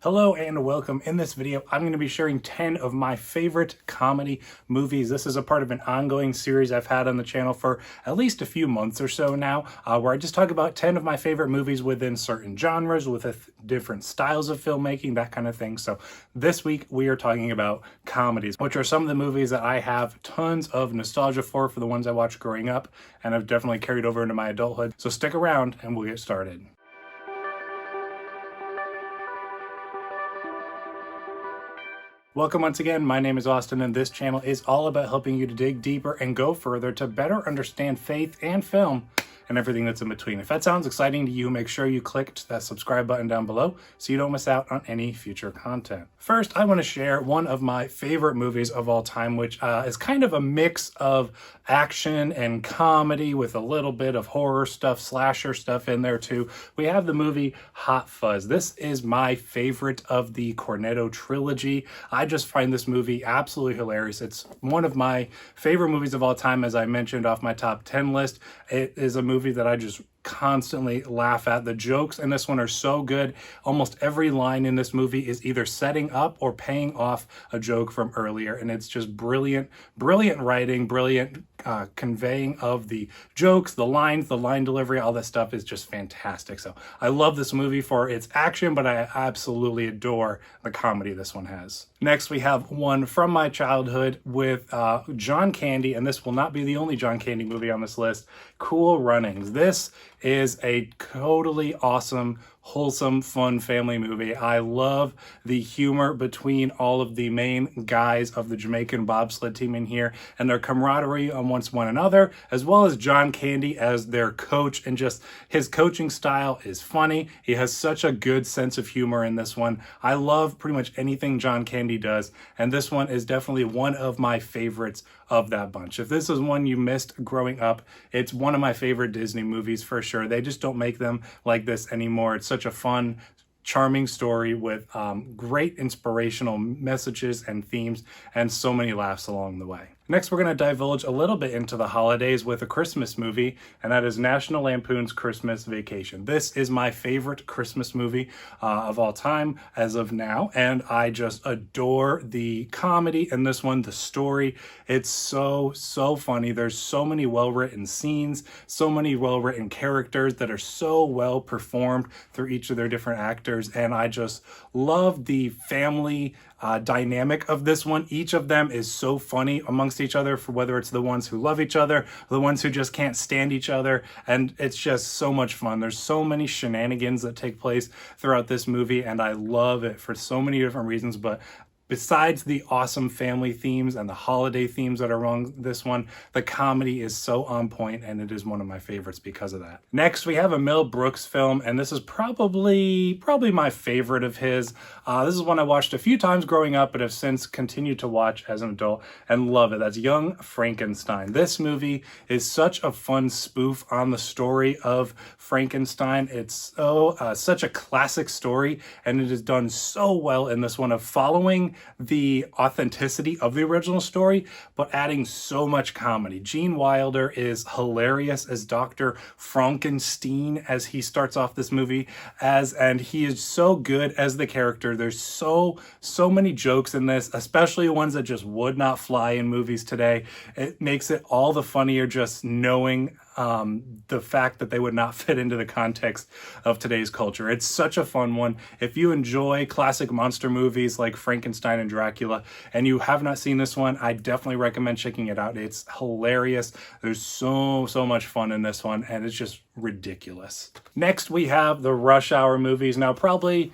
Hello and welcome. In this video, I'm going to be sharing 10 of my favorite comedy movies. This is a part of an ongoing series I've had on the channel for at least a few months or so now, where I just talk about 10 of my favorite movies within certain genres, with different styles of filmmaking, that kind of thing. So this week, we are talking about comedies, which are some of the movies that I have tons of nostalgia for the ones I watched growing up, and have definitely carried over into my adulthood. So stick around and we'll get started. Welcome once again. My name is Austin, and this channel is all about helping you to dig deeper and go further to better understand faith and film and everything that's in between. If that sounds exciting to you, make sure you click that subscribe button down below so you don't miss out on any future content. First, I want to share one of my favorite movies of all time, which is kind of a mix of action and comedy with a little bit of horror stuff, slasher stuff in there too. We have the movie Hot Fuzz. This is my favorite of the Cornetto trilogy. I just find this movie absolutely hilarious. It's one of my favorite movies of all time, as I mentioned off my top 10 list. It is a movie that I just constantly laugh at. The jokes in this one are so good. Almost every line in this movie is either setting up or paying off a joke from earlier, and it's just brilliant writing, brilliant conveying of the jokes, the lines, the line delivery. All that stuff is just fantastic. So I love this movie for its action, but I absolutely adore the comedy this one has. Next, we have one from my childhood with John Candy, and this will not be the only John Candy movie on this list, Cool Runnings. This is a totally awesome, wholesome, fun family movie. I love the humor between all of the main guys of the Jamaican bobsled team in here and their camaraderie amongst one another, as well as John Candy as their coach, and just his coaching style is funny. He has such a good sense of humor in this one. I love pretty much anything John Candy does, and this one is definitely one of my favorites of that bunch. If this is one you missed growing up, it's one of my favorite Disney movies for sure. They just don't make them like this anymore. It's such a fun, charming story with great inspirational messages and themes, and so many laughs along the way. Next, we're going to divulge a little bit into the holidays with a Christmas movie, and that is National Lampoon's Christmas Vacation. This is my favorite Christmas movie of all time as of now, and I just adore the comedy in this one, the story. It's so funny. There's so many well-written scenes, so many well-written characters that are so well performed through each of their different actors, and I just love the family dynamic of this one. Each of them is so funny amongst each other, for whether it's the ones who love each other, the ones who just can't stand each other, and it's just so much fun. There's so many shenanigans that take place throughout this movie, and I love it for so many different reasons. But besides the awesome family themes and the holiday themes that are on this one, the comedy is so on point, and it is one of my favorites because of that. Next, we have a Mel Brooks film, and this is probably my favorite of his. This is one I watched a few times growing up, but have since continued to watch as an adult and love it. That's Young Frankenstein. This movie is such a fun spoof on the story of Frankenstein. It's such a classic story, and it is done so well in this one of following the authenticity of the original story, but adding so much comedy. Gene Wilder is hilarious as Dr. Frankenstein, as he starts off this movie and he is so good as the character. There's so many jokes in this, especially ones that just would not fly in movies today. It makes it all the funnier just knowing the fact that they would not fit into the context of today's culture. It's such a fun one. If you enjoy classic monster movies like Frankenstein and Dracula, and you have not seen this one, I definitely recommend checking it out. It's hilarious. There's so much fun in this one, and it's just ridiculous. Next, we have the Rush Hour movies. Now, probably,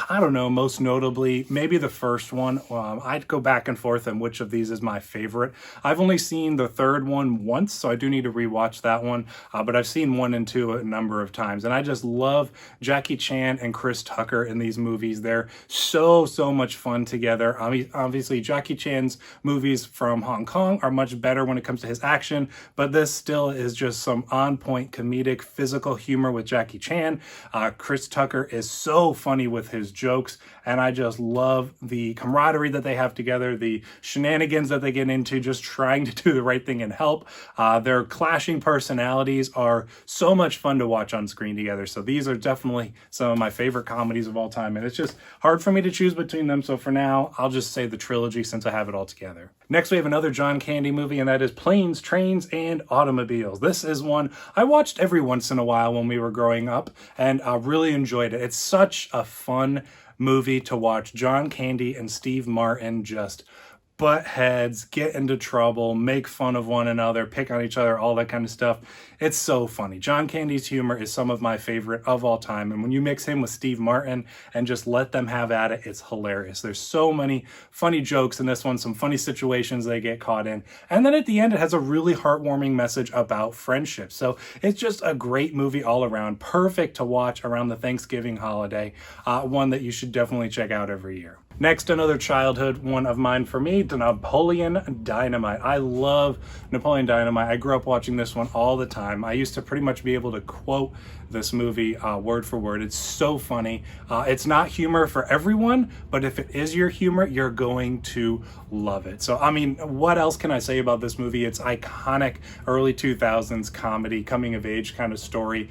I don't know, most notably, maybe the first one. I'd go back and forth on which of these is my favorite. I've only seen the third one once, so I do need to rewatch that one. But I've seen 1 and 2 a number of times, and I just love Jackie Chan and Chris Tucker in these movies. They're so much fun together. Obviously, Jackie Chan's movies from Hong Kong are much better when it comes to his action, but this still is just some on-point comedic physical humor with Jackie Chan. Chris Tucker is so funny with his jokes, and I just love the camaraderie that they have together, the shenanigans that they get into just trying to do the right thing and help. Their clashing personalities are so much fun to watch on screen together. So these are definitely some of my favorite comedies of all time, and it's just hard for me to choose between them. So for now, I'll just say the trilogy since I have it all together. Next, we have another John Candy movie, and that is Planes, Trains, and Automobiles. This is one I watched every once in a while when we were growing up, and I really enjoyed it. It's such a fun movie to watch John Candy and Steve Martin just butt heads, get into trouble, make fun of one another, pick on each other, all that kind of stuff. It's so funny. John Candy's humor is some of my favorite of all time. And when you mix him with Steve Martin and just let them have at it, it's hilarious. There's so many funny jokes in this one, some funny situations they get caught in. And then at the end, it has a really heartwarming message about friendship. So it's just a great movie all around, perfect to watch around the Thanksgiving holiday, one that you should definitely check out every year. Next, another childhood one of mine for me, Napoleon Dynamite. I love Napoleon Dynamite. I grew up watching this one all the time. I used to pretty much be able to quote this movie word for word. It's so funny. It's not humor for everyone, but if it is your humor, you're going to love it. So, I mean, what else can I say about this movie? It's iconic early 2000s comedy, coming of age kind of story.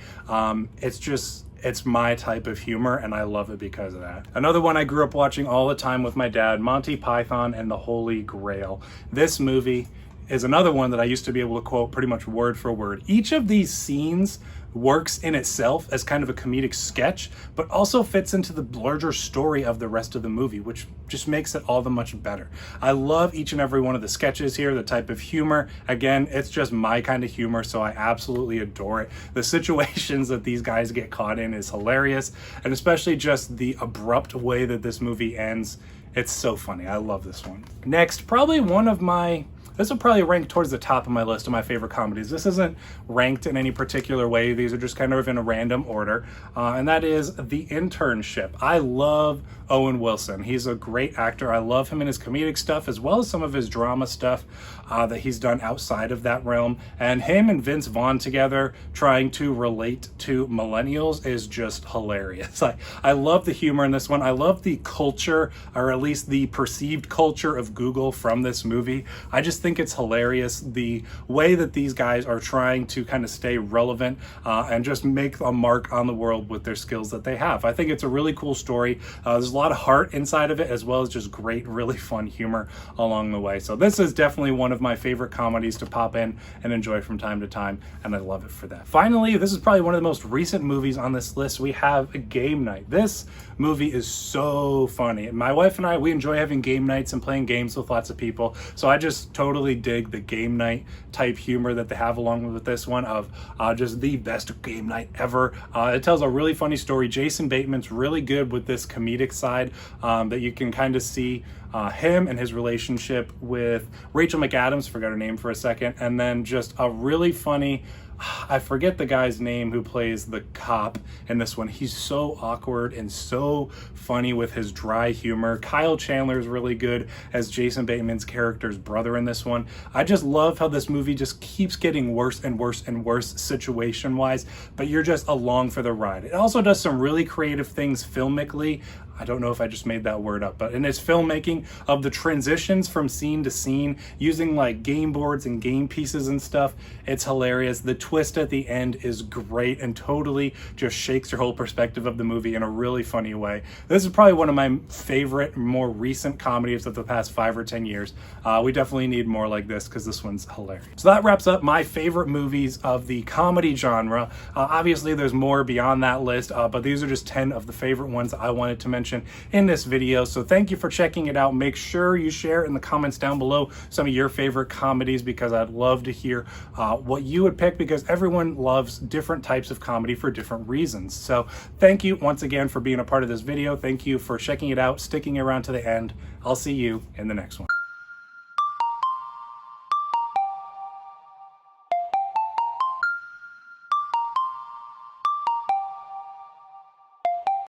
It's my type of humor, and I love it because of that. Another one I grew up watching all the time with my dad, Monty Python and the Holy Grail. This movie is another one that I used to be able to quote pretty much word for word. Each of these scenes works in itself as kind of a comedic sketch, but also fits into the larger story of the rest of the movie, which just makes it all the much better. I love each and every one of the sketches here, the type of humor. Again, it's just my kind of humor, so I absolutely adore it. The situations that these guys get caught in is hilarious, and especially just the abrupt way that this movie ends. It's so funny. I love this one. Next, probably one of my this will probably rank towards the top of my list of my favorite comedies. This isn't ranked in any particular way. These are just kind of in a random order. And that is The Internship. I love Owen Wilson. He's a great actor. I love him in his comedic stuff as well as some of his drama stuff that he's done outside of that realm. And him and Vince Vaughn together trying to relate to millennials is just hilarious. I love the humor in this one. I love the culture, or at least the perceived culture of Google from this movie. I just think it's hilarious the way that these guys are trying to kind of stay relevant and just make a mark on the world with their skills that they have. I think it's a really cool story. There's a lot of heart inside of it, as well as just great, really fun humor along the way. So this is definitely one of my favorite comedies to pop in and enjoy from time to time, and I love it for that. Finally, this is probably one of the most recent movies on this list. We have Game Night. This movie is so funny. My wife and I, we enjoy having game nights and playing games with lots of people, so I just totally dig the game night type humor that they have along with this one of just the best game night ever. It tells a really funny story. Jason Bateman's really good with this comedic side that you can kind of see him and his relationship with Rachel McAdams, forgot her name for a second, and then just a really funny, I forget the guy's name who plays the cop in this one. He's so awkward and so funny with his dry humor. Kyle Chandler is really good as Jason Bateman's character's brother in this one. I just love how this movie just keeps getting worse and worse and worse situation-wise, but you're just along for the ride. It also does some really creative things filmically. I don't know if I just made that word up, but in its filmmaking of the transitions from scene to scene, using like game boards and game pieces and stuff, it's hilarious. The twist at the end is great and totally just shakes your whole perspective of the movie in a really funny way. This is probably one of my favorite, more recent comedies of the past 5 or 10 years. We definitely need more like this because this one's hilarious. So that wraps up my favorite movies of the comedy genre. Obviously, there's more beyond that list, but these are just 10 of the favorite ones I wanted to mention in this video. So thank you for checking it out. Make sure you share in the comments down below some of your favorite comedies, because I'd love to hear what you would pick, because everyone loves different types of comedy for different reasons. So thank you once again for being a part of this video. Thank you for checking it out, sticking around to the end. I'll see you in the next one.